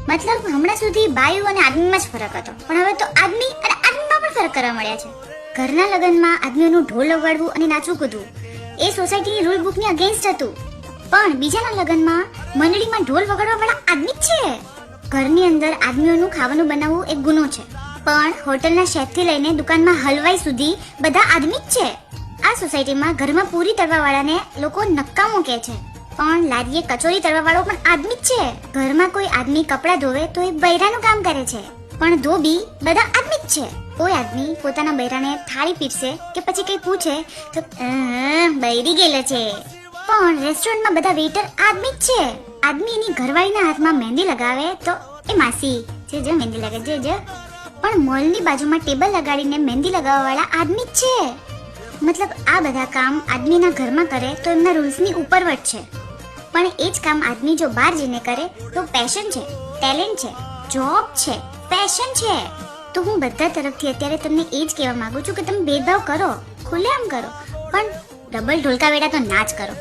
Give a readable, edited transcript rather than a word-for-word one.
મતલબ હમણાં સુધી બાયુ અને આદમીમાં જ ફરક હતો, પણ હવે તો આદમી અને આદમીમાં પણ ફરક કરવા મળ્યા છે. ઘરના લગ્નમાં આદમીઓનું ઢોલ વગાડવું અને નાચવું કૂદવું એ સોસાયટીની રૂલ બુકની અગેન્સ્ટ હતું, પણ બીજાના લગ્નમાં મંડળીમાં ઢોલ વગાડવા વાળા આદમી જ છે. ઘરની અંદર આદમીઓનું ખાવાનું બનાવવું એક ગુનો છે, પણ હોટલના શેફથી લઈને દુકાનમાં હલવાઈ સુધી બધા આદમી જ છે. આ સોસાયટીમાં ઘરમાં પૂરી તળવા વાળાને લોકો નક્કામો કહે છે, પણ લારીએ કચોરી તળવા વાળો પણ આદમી જ છે. ઘરમાં કોઈ આદમી કપડાં ધોવે તો એ બૈરાનું કામ કરે છે, પણ ધોબી બધા આદમી જ છે. કોઈ આદમી પોતાના બૈરાને થાળી પીરસે કે પછી કઈ પૂછે તો બૈરી ગયેલા છે, પણ રેસ્ટોરન્ટમાં બધા વેઇટર આદમી જ છે. આદમી એની ઘરવાળીના હાથમાં મહેંદી લગાવે તો એ માસી જે મહેંદી લગાવે જે, પણ મોલની બાજુમાં ટેબલ લગાડીને મહેંદી લગાવવા વાળા આદમી જ છે. મતલબ આ બધા કામ આદમીના ઘરમાં કરે તો એમના રૂલ્સની ઉપરવટ છે, પણ એ જ કામ આદમી જો બહાર જઈને કરે તો પેશન છે, ટેલેન્ટ છે, જોબ છે, પેશન છે. તો હું બધા તરફથી અત્યારે તમને એ જ કહેવા માંગુ છું કે તમે ભેદભાવ કરો, ખુલ્લેઆમ કરો, પણ ડબલ ઢોલકા વેડા તો ના જ કરો.